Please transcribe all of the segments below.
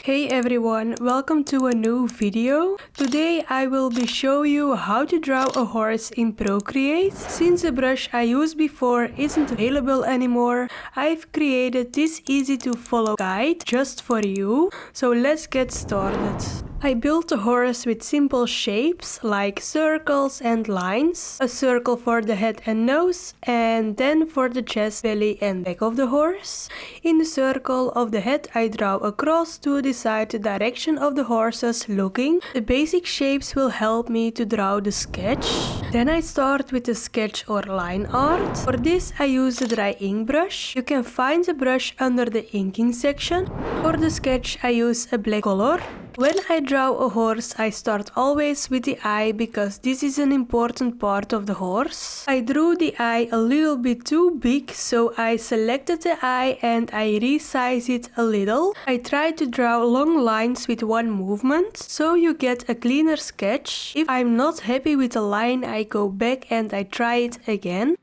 Hey everyone, welcome to a new video. Today I will be showing you how to draw a horse in Procreate. Since the brush I used before isn't available anymore, I've created this easy to follow guide just for you. So let's get started. I built a horse with simple shapes like circles and lines. A circle for the head and nose, and then for the chest, belly and back of the horse. In the circle of the head I draw a cross to decide the direction of the horses looking. The basic shapes will help me to draw the sketch. Then I start with the sketch or line art. For this I use the dry ink brush. You can find the brush under the inking section. For the sketch I use a black color. When I draw a horse, I start always with the eye because this is an important part of the horse. I drew the eye a little bit too big, so I selected the eye and I resized it a little. I try to draw long lines with one movement, so you get a cleaner sketch. If I'm not happy with a line, I go back and I try it again.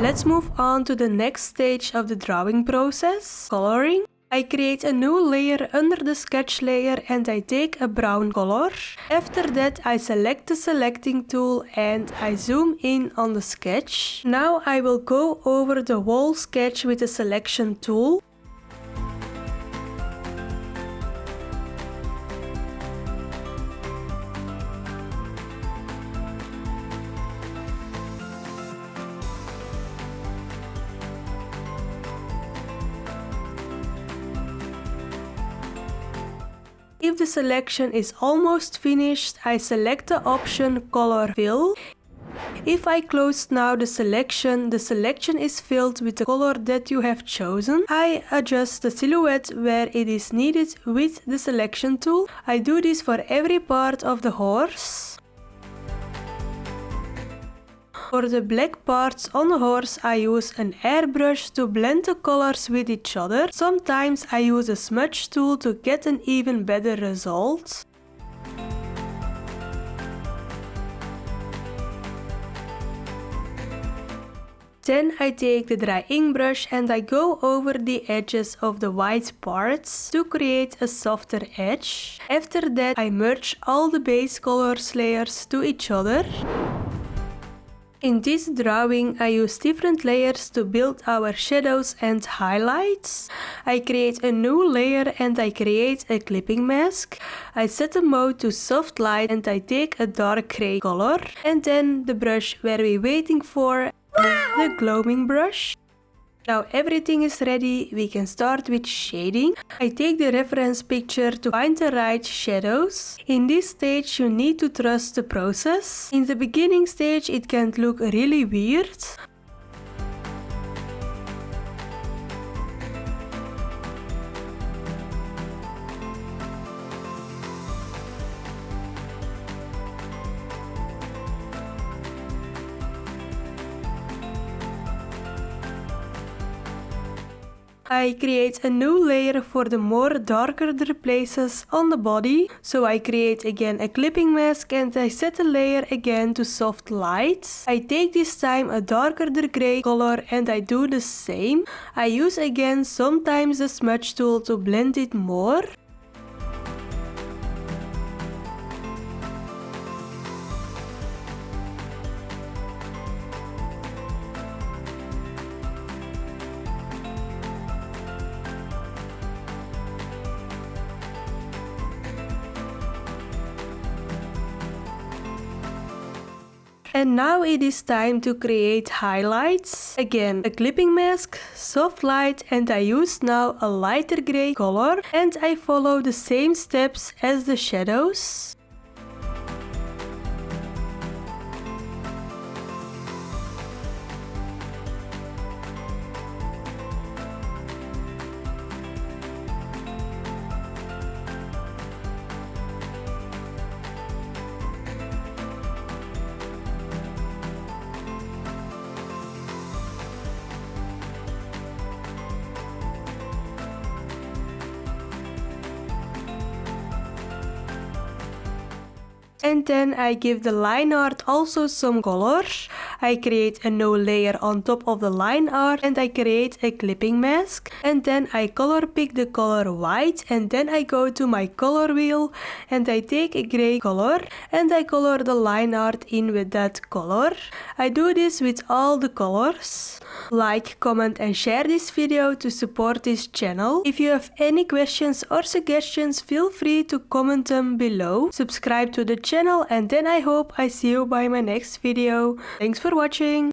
Let's move on to the next stage of the drawing process, coloring. I create a new layer under the sketch layer and I take a brown color. After that I select the selecting tool and I zoom in on the sketch. Now I will go over the whole sketch with the selection tool. If the selection is almost finished, I select the option Color Fill. If I close now the selection is filled with the color that you have chosen. I adjust the silhouette where it is needed with the selection tool. I do this for every part of the horse. For the black parts on the horse I use an airbrush to blend the colors with each other. Sometimes I use a smudge tool to get an even better result. Then I take the dry ink brush and I go over the edges of the white parts to create a softer edge. After that I merge all the base colors layers to each other. In this drawing I use different layers to build our shadows and highlights. I create a new layer and I create a clipping mask. I set the mode to soft light and I take a dark gray color. And then the brush where we're waiting for, the gloaming brush. Now everything is ready, we can start with shading. I take the reference picture to find the right shadows. In this stage you need to trust the process. In the beginning stage it can look really weird. I create a new layer for the more darker places on the body. So I create again a clipping mask and I set the layer again to soft light. I take this time a darker gray color and I do the same. I use again sometimes the smudge tool to blend it more. And now it is time to create highlights. Again, a clipping mask, soft light, and I use now a lighter gray color and I follow the same steps as the shadows. And then I give the line art also some color. I create a no layer on top of the line art and I create a clipping mask. And then I color pick the color white and then I go to my color wheel and I take a gray color and I color the line art in with that color. I do this with all the colors. Like, comment and share this video to support this channel. If you have any questions or suggestions, feel free to comment them below. Subscribe to the channel and then I hope I see you by my next video. Thanks for watching.